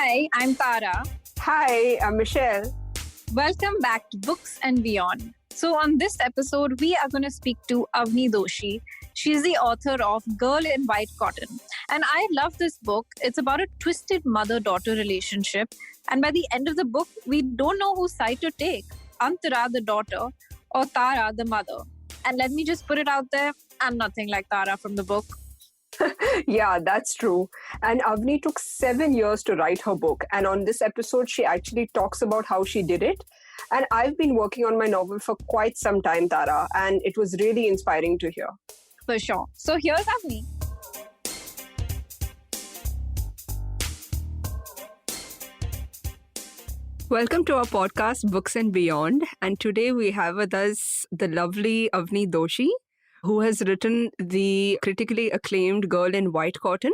Hi, I'm Tara. Hi, I'm Michelle. Welcome back to Books and Beyond. So, on this episode, we are going to speak to Avni Doshi. She's the author of Girl in White Cotton. And I love this book. It's about a twisted mother daughter relationship. And by the end of the book, we don't know whose side to take, Antara, the daughter, or Tara, the mother. And let me just put it out there, I'm nothing like Tara from the book. Yeah, that's true. And Avni took 7 years to write her book. And on this episode, she actually talks about how she did it. And I've been working on my novel for quite some time, Tara, and it was really inspiring to hear. For sure. So here's Avni. Welcome to our podcast, Books and Beyond. And today we have with us the lovely Avni Doshi, who has written the critically acclaimed Girl in White Cotton.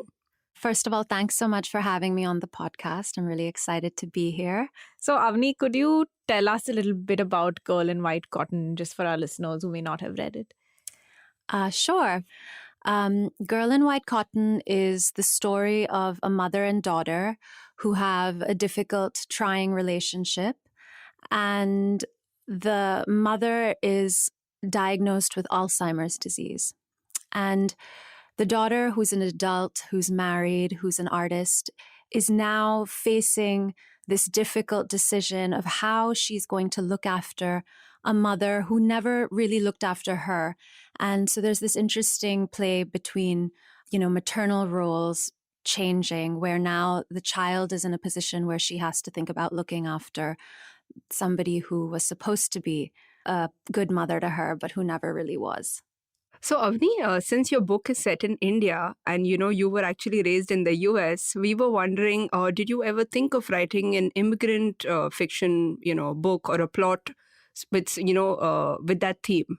First of all, thanks so much for having me on the podcast. I'm really excited to be here. So, Avni, could you tell us a little bit about Girl in White Cotton, just for our listeners who may not have read it? Sure. Girl in White Cotton is the story of a mother and daughter who have a difficult, trying relationship. And the mother is diagnosed with Alzheimer's disease. And the daughter, who's an adult, who's married, who's an artist, is now facing this difficult decision of how she's going to look after a mother who never really looked after her. And so there's this interesting play between, maternal roles changing, where now the child is in a position where she has to think about looking after somebody who was supposed to be a good mother to her, but who never really was. So, Avni, since your book is set in India and, you were actually raised in the US, we were wondering, did you ever think of writing an immigrant fiction, book or a plot with, with that theme?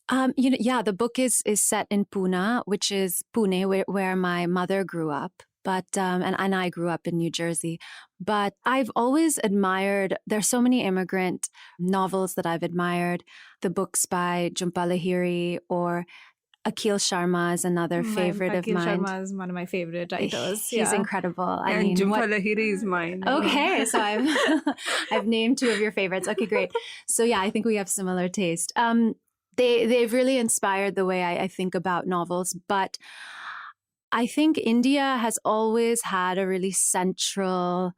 The book is set in Pune, which is Pune, where my mother grew up. But and I grew up in New Jersey. But I've always admired, there's so many immigrant novels that I've admired. The books by Jhumpa Lahiri or Akhil Sharma is another favorite of mine. Akhil Sharma is one of my favorite writers. He's incredible. And Jhumpa Lahiri is mine. Okay, so I've named two of your favorites. Okay, great. So yeah, I think we have similar taste. They've really inspired the way I think about novels, but I think India has always had a really central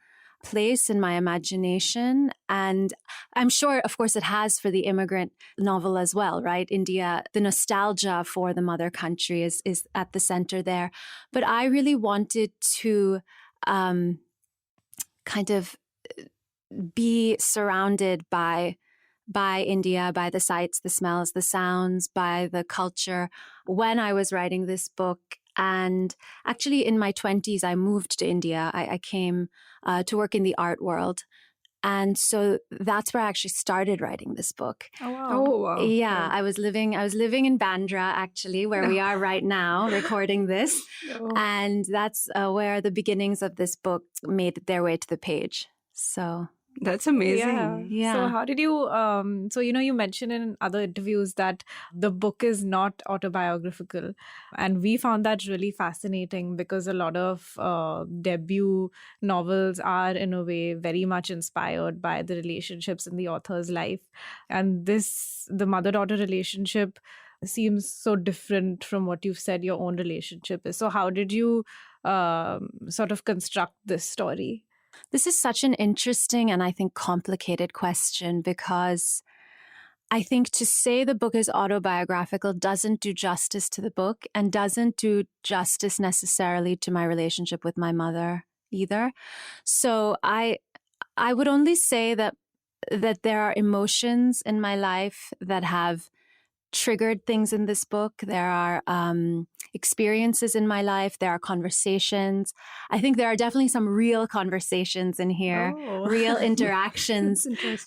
place in my imagination. And I'm sure, of course, it has for the immigrant novel as well, right? India, the nostalgia for the mother country is at the center there. But I really wanted to kind of be surrounded by India, by the sights, the smells, the sounds, by the culture when I was writing this book. And actually, in my 20s, I moved to India. I came to work in the art world. And so that's where I actually started writing this book. Oh, wow. Oh, wow. Yeah, I was living in Bandra, actually, where we are right now, recording this. Oh. And that's where the beginnings of this book made their way to the page. So That's amazing. Yeah. So how did you, you mentioned in other interviews that the book is not autobiographical. And we found that really fascinating because a lot of debut novels are in a way very much inspired by the relationships in the author's life. And the mother-daughter relationship seems so different from what you've said your own relationship is. So how did you sort of construct this story? This is such an interesting and I think complicated question because I think to say the book is autobiographical doesn't do justice to the book and doesn't do justice necessarily to my relationship with my mother either. So I would only say that there are emotions in my life that have triggered things in this book. There are experiences in my life. There are conversations. I think there are definitely some real conversations in here, real interactions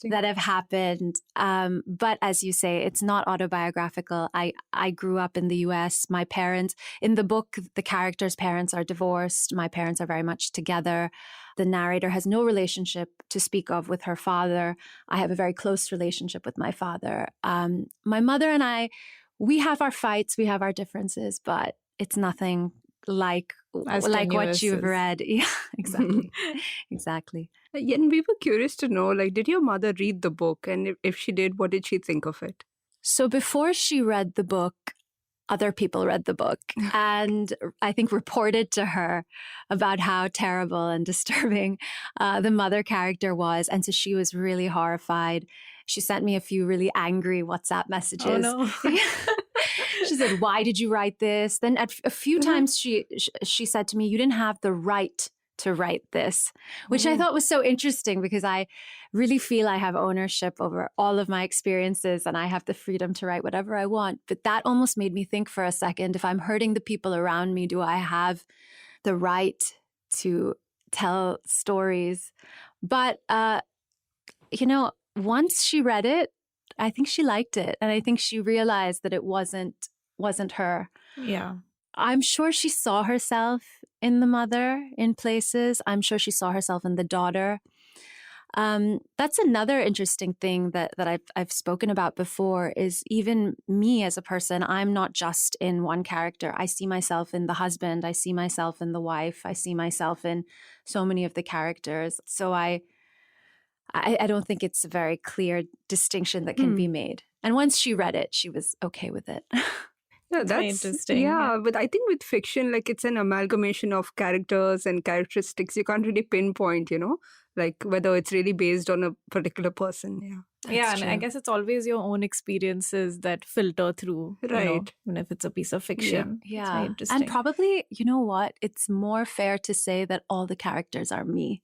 that have happened. But as you say, it's not autobiographical. I grew up in the US. My parents, in the book, the characters' parents are divorced. My parents are very much together. The narrator has no relationship to speak of with her father. I have a very close relationship with my father. My mother and I, we have our fights, we have our differences, but it's nothing like As what tenuous you've as- read. Yeah, exactly. Exactly. And we were curious to know, like, did your mother read the book? And if she did, what did she think of it? So before she read the book, other people read the book and I think reported to her about how terrible and disturbing the mother character was. And so she was really horrified. She sent me a few really angry WhatsApp messages. Oh no. She said, "Why did you write this?" Then a few times she said to me, "You didn't have the right to write this," which I thought was so interesting because I really feel I have ownership over all of my experiences and I have the freedom to write whatever I want. But that almost made me think for a second, if I'm hurting the people around me, do I have the right to tell stories? But, once she read it, I think she liked it. And I think she realized that it wasn't her. Yeah. I'm sure she saw herself in the mother in places. I'm sure she saw herself in the daughter. That's another interesting thing that I've spoken about before is even me as a person, I'm not just in one character. I see myself in the husband. I see myself in the wife. I see myself in so many of the characters. So I don't think it's a very clear distinction that can be made. And once she read it, she was okay with it. Yeah, very interesting. Yeah, but I think with fiction, like it's an amalgamation of characters and characteristics. You can't really pinpoint, like whether it's really based on a particular person. Yeah. Yeah, and I true. guess it's always your own experiences that filter through, Right. even if it's a piece of fiction. It's very Yeah. interesting. And probably, you know what? It's more fair to say that all the characters are me.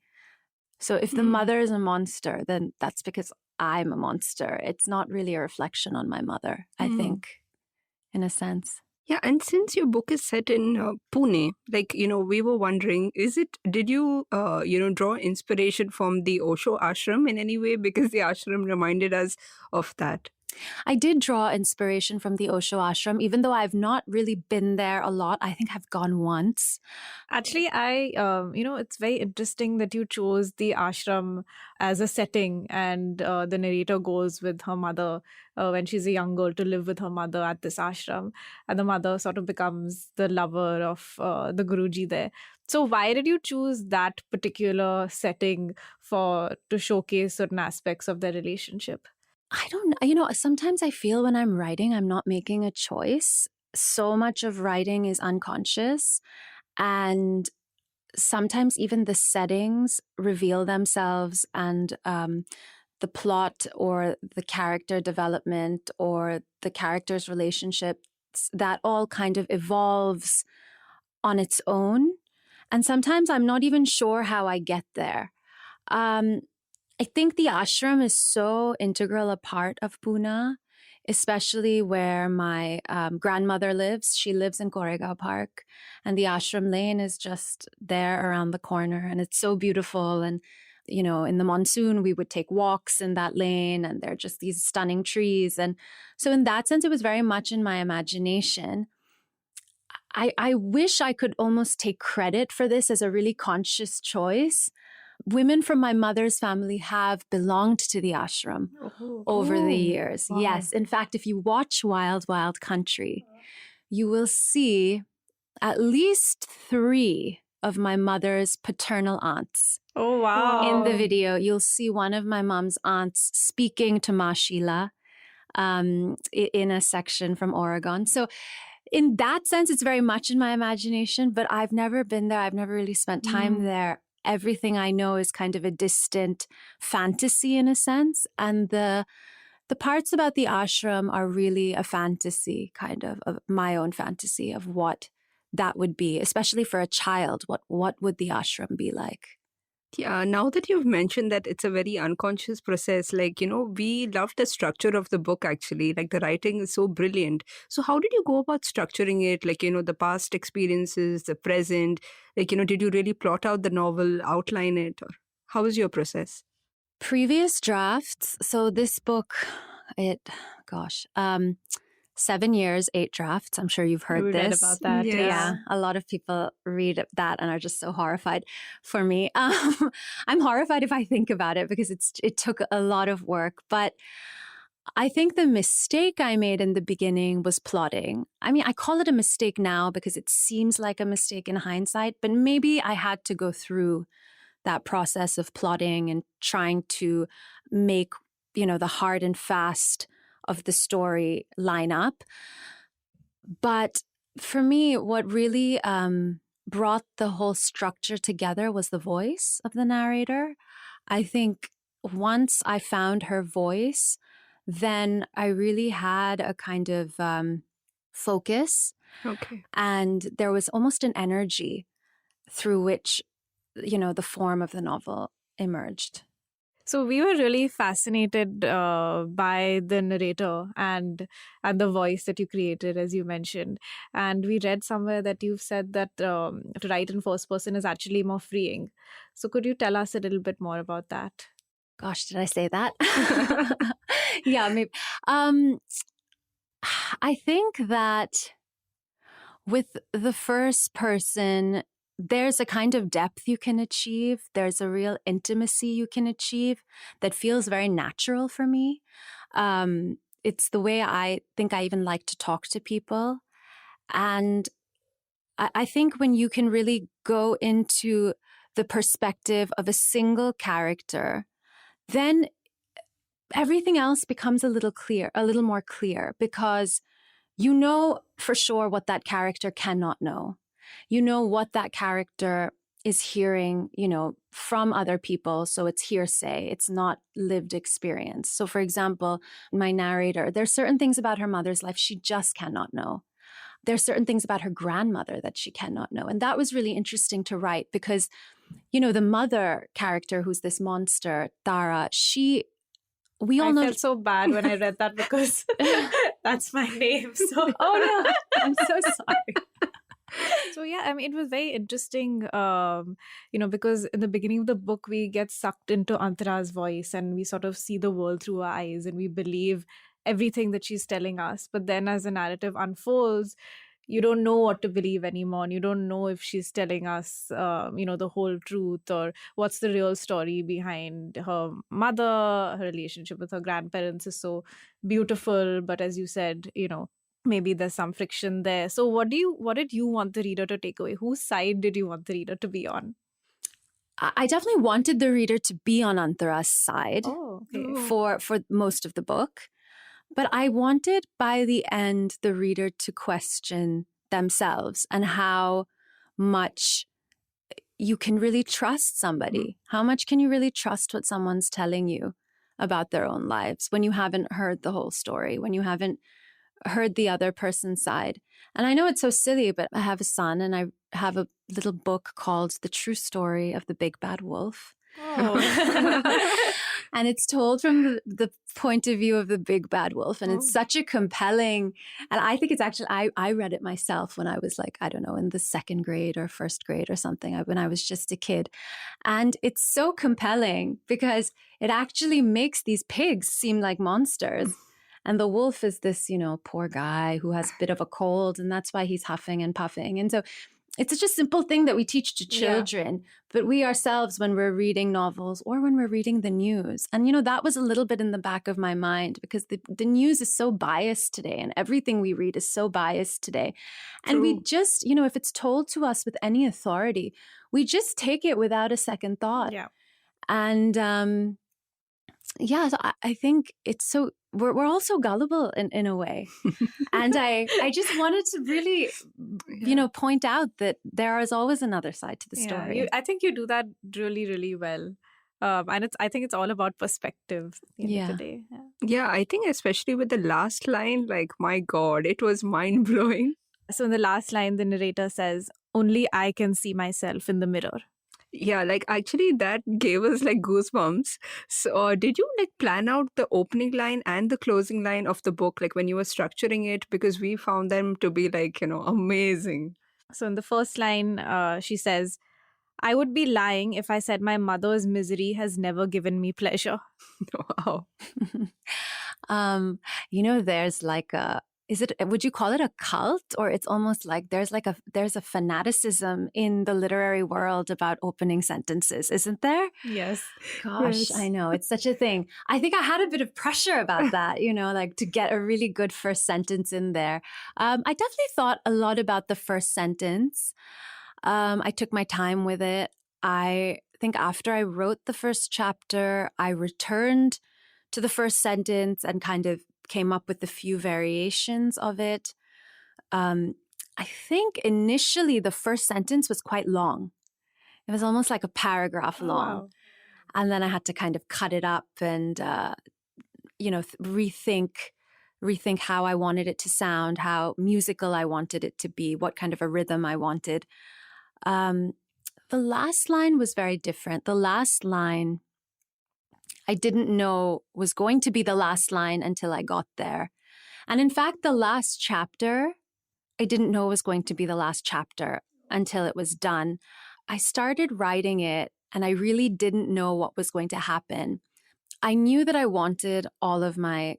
So if the mother is a monster, then that's because I'm a monster. It's not really a reflection on my mother, I think, in a sense. Yeah, and since your book is set in Pune, like, we were wondering, did you, draw inspiration from the Osho Ashram in any way? Because the ashram reminded us of that. I did draw inspiration from the Osho Ashram, even though I've not really been there a lot. I think I've gone once. Actually, it's very interesting that you chose the ashram as a setting, and the narrator goes with her mother when she's a young girl to live with her mother at this ashram, and the mother sort of becomes the lover of the Guruji there. So why did you choose that particular setting to showcase certain aspects of their relationship? I don't know. Sometimes I feel when I'm writing, I'm not making a choice. So much of writing is unconscious. And sometimes even the settings reveal themselves and the plot or the character development or the character's relationships, that all kind of evolves on its own. And sometimes I'm not even sure how I get there. I think the ashram is so integral a part of Pune, especially where my grandmother lives. She lives in Koregaon Park, and the ashram lane is just there around the corner, and it's so beautiful. And, in the monsoon, we would take walks in that lane, and there are just these stunning trees. And so in that sense, it was very much in my imagination. I wish I could almost take credit for this as a really conscious choice. Women from my mother's family have belonged to the ashram over the years. Wow. Yes. In fact, if you watch Wild Wild Country, you will see at least 3 of my mother's paternal aunts. Oh, wow. In the video, you'll see one of my mom's aunts speaking to Ma Sheila in a section from Oregon. So in that sense, it's very much in my imagination, but I've never been there. I've never really spent time there. Everything I know is kind of a distant fantasy in a sense. And the parts about the ashram are really a fantasy, kind of my own fantasy of what that would be, especially for a child. What would the ashram be like? Yeah, now that you've mentioned that it's a very unconscious process, like, we love the structure of the book actually. Like the writing is so brilliant. So how did you go about structuring it? Like, the past experiences, the present, like, did you really plot out the novel, outline it? Or how was your process? Previous drafts. So this book, 7 years, 8 drafts. I'm sure you've heard We this. read about that. Yes. Yeah, a lot of people read that and are just so horrified. For me, I'm horrified if I think about it because it took a lot of work. But I think the mistake I made in the beginning was plotting. I mean, I call it a mistake now because it seems like a mistake in hindsight, but maybe I had to go through that process of plotting and trying to make, the hard and fast of the story line up. But for me, what really brought the whole structure together was the voice of the narrator. I think once I found her voice, then I really had a kind of focus. Okay. And there was almost an energy through which, the form of the novel emerged. So we were really fascinated by the narrator and the voice that you created, as you mentioned. And we read somewhere that you've said that to write in first person is actually more freeing. So could you tell us a little bit more about that? Gosh, did I say that? Yeah, maybe. I think that with the first person, there's a kind of depth you can achieve. There's a real intimacy you can achieve that feels very natural for me. It's the way I think I even like to talk to people. And I think when you can really go into the perspective of a single character, then everything else becomes a little more clear, because you know for sure what that character cannot know. You know what that character is hearing, from other people. So it's hearsay. It's not lived experience. So for example, my narrator, there's certain things about her mother's life she just cannot know. There's certain things about her grandmother that she cannot know. And that was really interesting to write because, the mother character, who's this monster, Tara, we all know. I felt so bad when I read that because that's my name. So Oh no, I'm so sorry. So yeah, I mean, it was very interesting, because in the beginning of the book, we get sucked into Antara's voice and we sort of see the world through our eyes and we believe everything that she's telling us. But then as the narrative unfolds, you don't know what to believe anymore. And you don't know if she's telling us, the whole truth or what's the real story behind her mother. Her relationship with her grandparents is so beautiful. But as you said, maybe there's some friction there. So what did you want the reader to take away? Whose side did you want the reader to be on? I definitely wanted the reader to be on Antara's side okay. for most of the book. But I wanted by the end the reader to question themselves and how much you can really trust somebody. How much can you really trust what someone's telling you about their own lives when you haven't heard the whole story, when you haven't heard the other person's side? And I know it's so silly, but I have a son and I have a little book called The True Story of the Big Bad Wolf. Oh. And it's told from the point of view of the big bad wolf. And it's such a compelling, and I think it's actually, I read it myself when I was like, I don't know, in the second grade or first grade or something, when I was just a kid. And it's so compelling because it actually makes these pigs seem like monsters. And the wolf is this, poor guy who has a bit of a cold, and that's why he's huffing and puffing. And so it's such a simple thing that we teach to children, but we ourselves, when we're reading novels or when we're reading the news, and, that was a little bit in the back of my mind because the news is so biased today and everything we read is so biased today. True. And we just, if it's told to us with any authority, we just take it without a second thought. Yeah. And so I think it's so, we're all so gullible in a way. And I just wanted to really, point out that there is always another side to the story. I think you do that really, really well. And I think it's all about perspective at the end of the day. Yeah, I think especially with the last line, like, my God, it was mind-blowing. So in the last line, the narrator says, "Only I can see myself in the mirror." Yeah, like actually that gave us like goosebumps. So did you like plan out the opening line and the closing line of the book, like when you were structuring it? Because we found them to be like, amazing. So in the first line, she says, "I would be lying if I said my mother's misery has never given me pleasure." Wow. There's like would you call it a cult? Or it's almost like there's a fanaticism in the literary world about opening sentences, isn't there? Yes. Gosh, Yes. I know. It's such a thing. I think I had a bit of pressure about that, like to get a really good first sentence in there. I definitely thought a lot about the first sentence. I took my time with it. I think after I wrote the first chapter, I returned to the first sentence and kind of came up with a few variations of it. I think initially the first sentence was quite long. It was almost like a paragraph Oh, long. wow. And then I had to kind of cut it up and, rethink how I wanted it to sound, how musical I wanted it to be, what kind of a rhythm I wanted. The last line was very different. The last line, I didn't know was going to be the last line until I got there. And in fact, the last chapter, I didn't know was going to be the last chapter until it was done. I started writing it and I really didn't know what was going to happen. I knew that I wanted all of my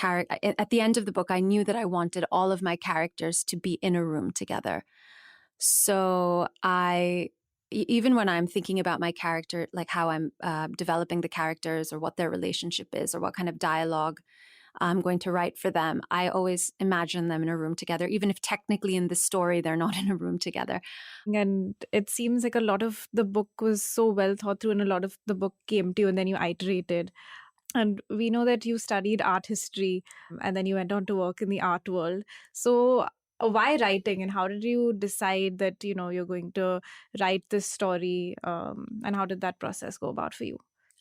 at the end of the book, I knew that I wanted all of my characters to be in a room together. So even when I'm thinking about my character, like how I'm developing the characters or what their relationship is or what kind of dialogue I'm going to write for them, I always imagine them in a room together, even if technically in the story they're not in a room together. And it seems like a lot of the book was so well thought through, and a lot of the book came to you and then you iterated. And we know that you studied art history and then you went on to work in the art world. So why writing, and how did you decide that, you're going to write this story? And how did that process go about for you?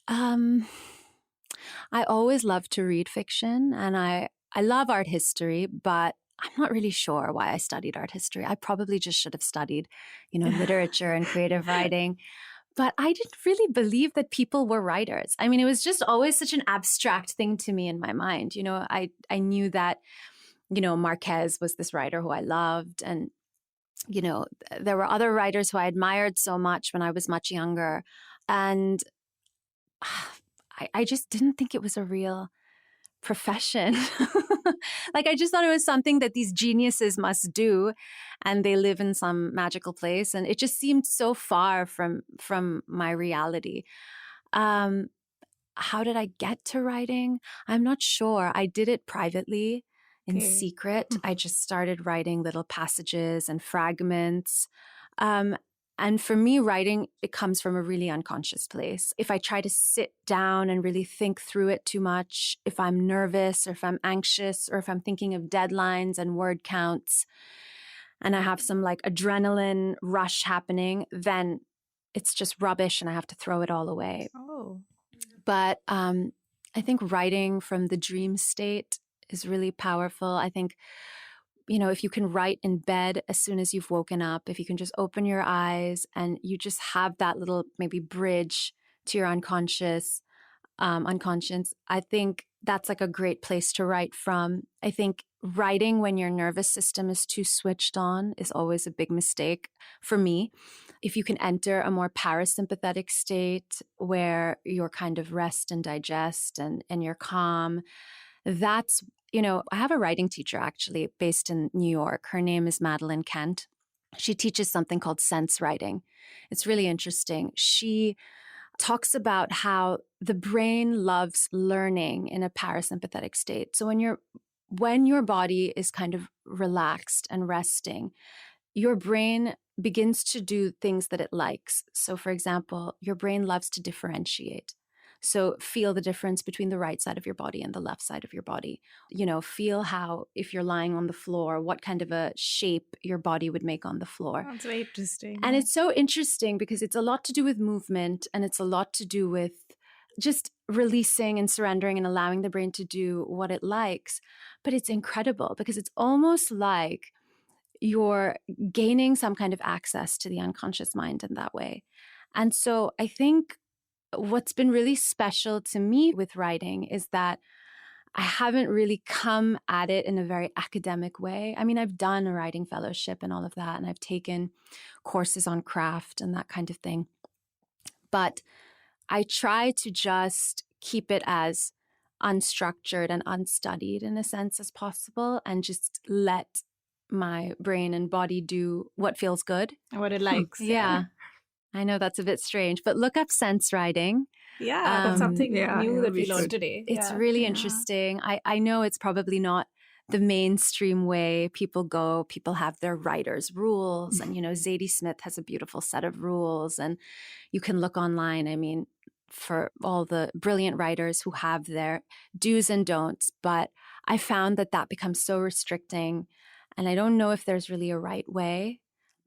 I always loved to read fiction, and I love art history, but I'm not really sure why I studied art history. I probably just should have studied, literature and creative writing. But I didn't really believe that people were writers. I mean, it was just always such an abstract thing to me in my mind. I knew that, Marquez was this writer who I loved. And, there were other writers who I admired so much when I was much younger. And I just didn't think it was a real profession. Like, I just thought it was something that these geniuses must do, and they live in some magical place. And it just seemed so far from my reality. How did I get to writing? I'm not sure. I did it privately in secret. I just started writing little passages and fragments. And for me, writing, it comes from a really unconscious place. If I try to sit down and really think through it too much, if I'm nervous or if I'm anxious or if I'm thinking of deadlines and word counts, and I have some like adrenaline rush happening, then it's just rubbish and I have to throw it all away. Oh. But I think writing from the dream state is really powerful. I think, if you can write in bed as soon as you've woken up, if you can just open your eyes and you just have that little maybe bridge to your unconscious, I think that's like a great place to write from. I think writing when your nervous system is too switched on is always a big mistake for me. If you can enter a more parasympathetic state where you're kind of rest and digest and you're calm, that's, I have a writing teacher actually based in New York. Her name is Madeline Kent. She teaches something called sense writing. It's really interesting. She talks about how the brain loves learning in a parasympathetic state. So when your body is kind of relaxed and resting, your brain begins to do things that it likes. So for example, your brain loves to differentiate. So feel the difference between the right side of your body and the left side of your body. Feel how, if you're lying on the floor, what kind of a shape your body would make on the floor. That's very interesting. And it's so interesting because it's a lot to do with movement, and it's a lot to do with just releasing and surrendering and allowing the brain to do what it likes. But it's incredible because it's almost like you're gaining some kind of access to the unconscious mind in that way. And so I think what's been really special to me with writing is that I haven't really come at it in a very academic way. I mean, I've done a writing fellowship and all of that, and I've taken courses on craft and that kind of thing. But I try to just keep it as unstructured and unstudied in a sense as possible, and just let my brain and body do what feels good. What it likes. Yeah. I know that's a bit strange, but look up sense writing. Yeah, that's something new that we we learned should. today. It's Yeah. really interesting. I know it's probably not the mainstream way people go. People have their writer's rules. And, Zadie Smith has a beautiful set of rules. And you can look online, I mean, for all the brilliant writers who have their do's and don'ts. But I found that becomes so restricting. And I don't know if there's really a right way,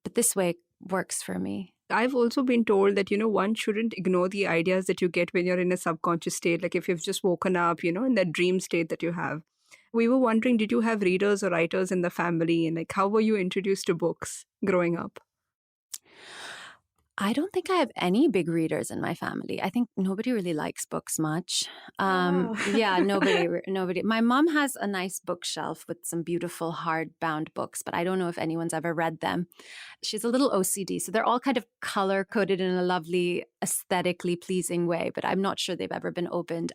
but this way works for me. I've also been told that, one shouldn't ignore the ideas that you get when you're in a subconscious state. Like if you've just woken up, in that dream state that you have. We were wondering, did you have readers or writers in the family? And like, how were you introduced to books growing up? I don't think I have any big readers in my family. I think nobody really likes books much. Yeah, nobody. My mom has a nice bookshelf with some beautiful hardbound books, but I don't know if anyone's ever read them. She's a little OCD, so they're all kind of color-coded in a lovely, aesthetically pleasing way, but I'm not sure they've ever been opened.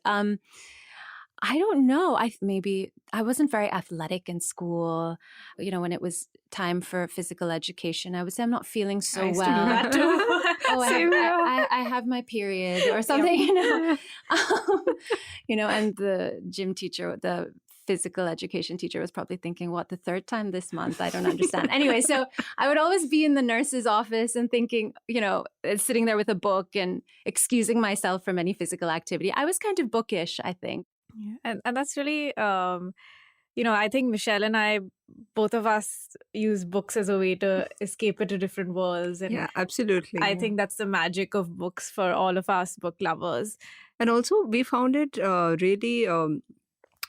I don't know. I wasn't very athletic in school. When it was time for physical education, I would say I'm not feeling so I used well. to do that too. Oh, I have my period or something, and the gym teacher, the physical education teacher was probably thinking, what, the third time this month? I don't understand. Anyway, so I would always be in the nurse's office and thinking, sitting there with a book and excusing myself from any physical activity. I was kind of bookish, I think. Yeah. And that's really, I think Michelle and I, both of us use books as a way to escape into different worlds. And yeah, absolutely. I think that's the magic of books for all of us book lovers. And also we found it really,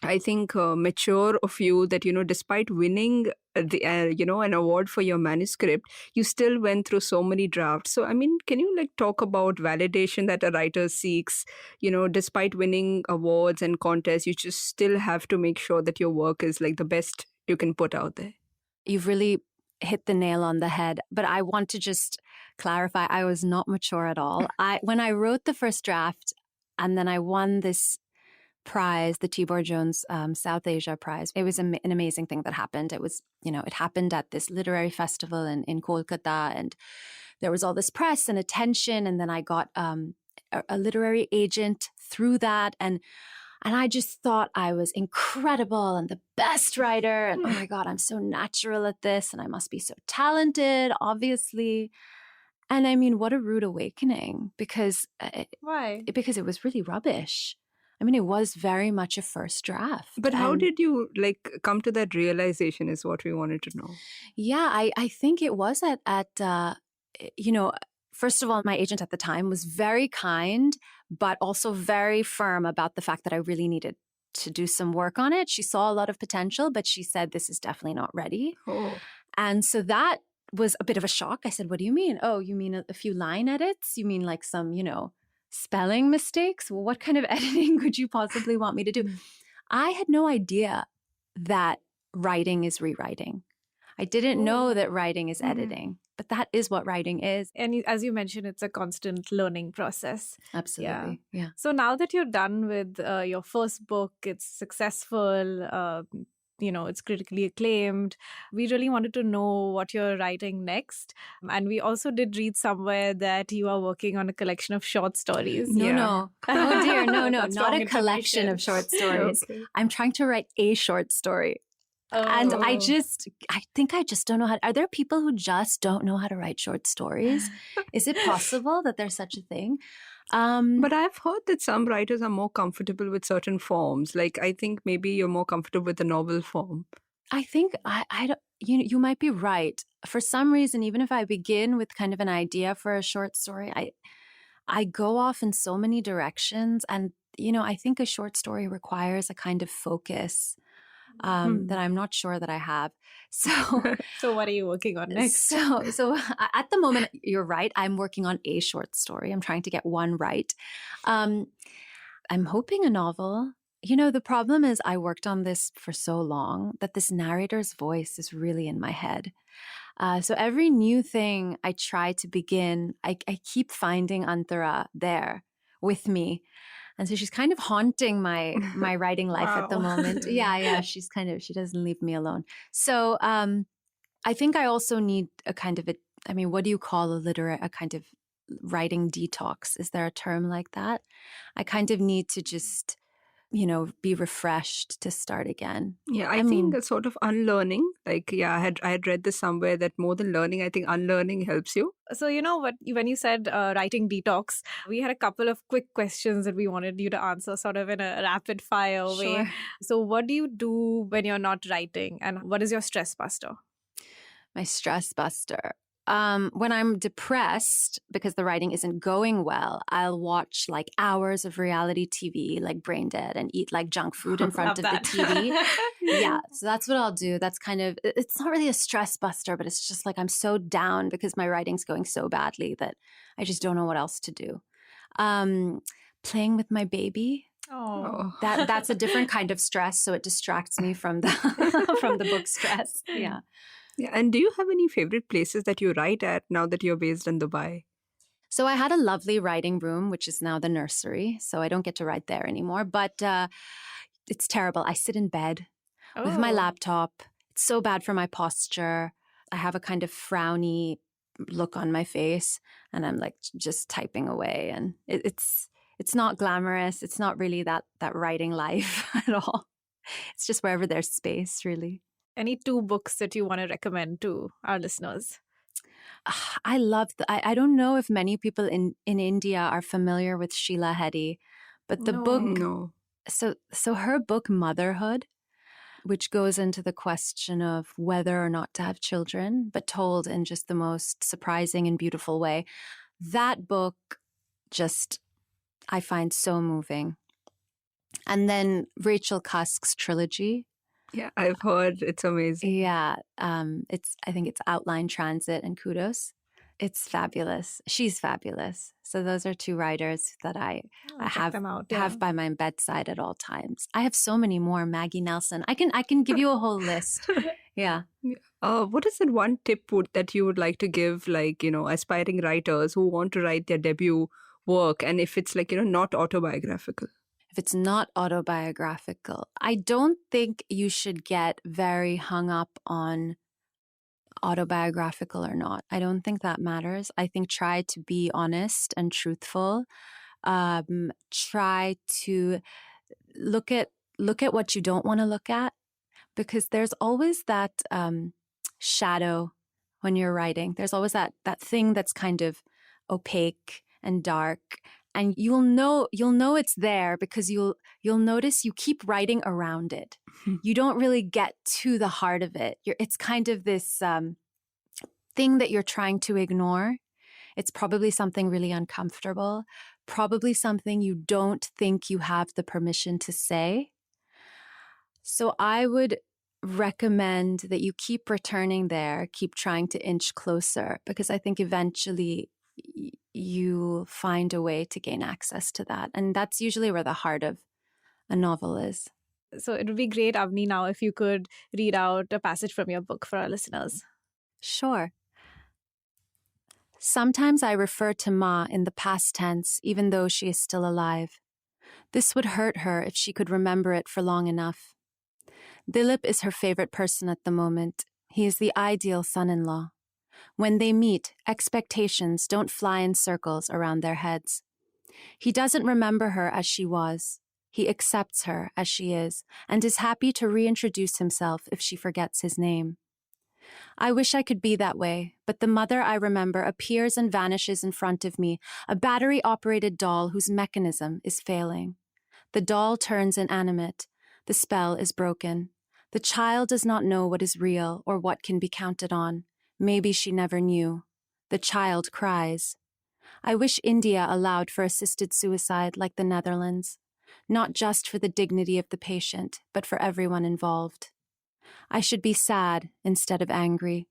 I think, mature of you that, despite winning an award for your manuscript, you still went through so many drafts. So, I mean, can you talk about validation that a writer seeks, despite winning awards and contests, you just still have to make sure that your work is the best you can put out there? You've really hit the nail on the head, but I want to just clarify, I was not mature at all. When I wrote the first draft and then I won this prize, the Tibor Jones South Asia Prize. It was an amazing thing that happened. It was, it happened at this literary festival in Kolkata, and there was all this press and attention. And then I got a literary agent through that. And I just thought I was incredible and the best writer. And oh my God, I'm so natural at this. And I must be so talented, obviously. And I mean, what a rude awakening, because Why? Because it was really rubbish. I mean, it was very much a first draft. But how did you come to that realization is what we wanted to know. Yeah, I think it was at first of all, my agent at the time was very kind, but also very firm about the fact that I really needed to do some work on it. She saw a lot of potential, but she said, this is definitely not ready. Oh. And so that was a bit of a shock. I said, what do you mean? Oh, you mean a few line edits? You mean some, spelling mistakes? Well, what kind of editing could you possibly want me to do? I had no idea that writing is rewriting. I didn't know that writing is editing, but that is what writing is. And as you mentioned, it's a constant learning process. Absolutely. Yeah. So now that you're done with your first book, it's successful, it's critically acclaimed. We really wanted to know what you're writing next. And we also did read somewhere that you are working on a collection of short stories. No. Oh dear, no. That's Not wrong a collection information. of short stories. Okay. I'm trying to write a short story. Oh. And I think I just don't know how. Are there people who just don't know how to write short stories? Is it possible that there's such a thing? But I've heard that some writers are more comfortable with certain forms. I think maybe you're more comfortable with the novel form. I think I don't. You might be right. For some reason, even if I begin with kind of an idea for a short story, I go off in so many directions, and I think a short story requires a kind of focus that I'm not sure that I have. So what are you working on next? So at the moment, you're right. I'm working on a short story. I'm trying to get one right. I'm hoping a novel. The problem is I worked on this for so long that this narrator's voice is really in my head. So every new thing I try to begin, I keep finding Antara there with me. And so she's kind of haunting my writing life at the Wow. moment. Yeah. She doesn't leave me alone. So I think I also need a kind of what do you call a kind of writing detox? Is there a term like that? I kind of need to just, be refreshed to start again. Yeah, I think a sort of unlearning. Like, yeah, I had read this somewhere that more than learning, I think unlearning helps you. So, when you said writing detox, we had a couple of quick questions that we wanted you to answer sort of in a rapid fire way. Sure. So, what do you do when you're not writing? And what is your stress buster? My stress buster. When I'm depressed because the writing isn't going well, I'll watch like hours of reality TV, like Brain Dead, and eat like junk food in front of the TV. Yeah, so that's what I'll do. That's kind of, it's not really a stress buster, but it's just like I'm so down because my writing's going so badly that I just don't know what else to do. Playing with my baby. Oh, That's a different kind of stress, so it distracts me from the from the book stress. Yeah. Yeah, and do you have any favorite places that you write at now that you're based in Dubai? So I had a lovely writing room, which is now the nursery. So I don't get to write there anymore, but it's terrible. I sit in bed with my laptop. It's so bad for my posture. I have a kind of frowny look on my face, and I'm like just typing away, and it's not glamorous. It's not really that writing life at all. It's just wherever there's space, really. Any 2 books that you want to recommend to our listeners? I love I don't know if many people in India are familiar with Sheila Heti, but the book, No. so her book Motherhood, which goes into the question of whether or not to have children, but told in just the most surprising and beautiful way. That book just, I find so moving. And then Rachel Cusk's trilogy. Yeah, I've heard it's amazing. Yeah, I think it's Outline Transit and Kudos. It's fabulous. She's fabulous. So those are 2 writers that I Check them out. have by my bedside at all times. I have so many more. Maggie Nelson. I can give you a whole list. Yeah. What is that one tip that you would like to give, like, aspiring writers who want to write their debut work, and if it's like, not autobiographical? If it's not autobiographical, I don't think you should get very hung up on autobiographical or not. I don't think that matters. I think try to be honest and truthful. Try to look at what you don't want to look at, because there's always that shadow when you're writing. There's always that thing that's kind of opaque and dark. And you'll know it's there because you'll notice you keep writing around it. You don't really get to the heart of it. It's kind of this thing that you're trying to ignore. It's probably something really uncomfortable, probably something you don't think you have the permission to say. So I would recommend that you keep returning there, keep trying to inch closer, because I think eventually you find a way to gain access to that. And that's usually where the heart of a novel is. So it would be great, Avni, now if you could read out a passage from your book for our listeners. Sure. Sometimes I refer to Ma in the past tense, even though she is still alive. This would hurt her if she could remember it for long enough. Dilip is her favorite person at the moment. He is the ideal son-in-law. When they meet, expectations don't fly in circles around their heads. He doesn't remember her as she was. He accepts her as she is and is happy to reintroduce himself if she forgets his name. I wish I could be that way, but the mother I remember appears and vanishes in front of me, a battery-operated doll whose mechanism is failing. The doll turns inanimate. The spell is broken. The child does not know what is real or what can be counted on. Maybe she never knew. The child cries. I wish India allowed for assisted suicide like the Netherlands, not just for the dignity of the patient, but for everyone involved. I should be sad instead of angry.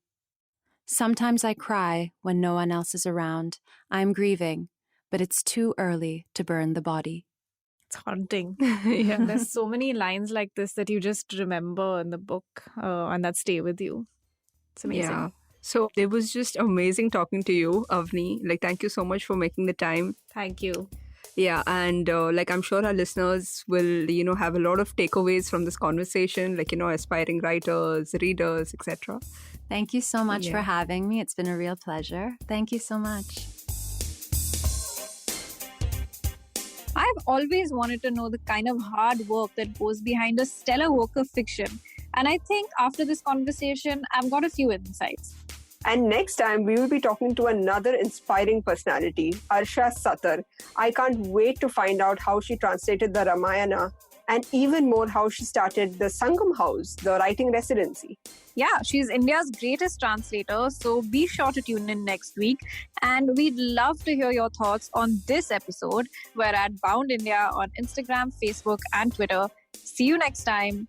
Sometimes I cry when no one else is around. I'm grieving, but it's too early to burn the body. It's haunting. Yeah. There's so many lines like this that you just remember in the book and that stay with you. It's amazing. Yeah. So it was just amazing talking to you, Avni. Like, thank you so much for making the time. Thank you. Yeah, and like I'm sure our listeners will, have a lot of takeaways from this conversation, like, aspiring writers, readers, etc. Thank you so much for Yeah. having me. It's been a real pleasure. Thank you so much. I've always wanted to know the kind of hard work that goes behind a stellar work of fiction. And I think after this conversation, I've got a few insights. And next time, we will be talking to another inspiring personality, Arsha Satar. I can't wait to find out how she translated the Ramayana and even more how she started the Sangam House, the writing residency. Yeah, she's India's greatest translator, so be sure to tune in next week. And we'd love to hear your thoughts on this episode. We're at Bound India on Instagram, Facebook, and Twitter. See you next time.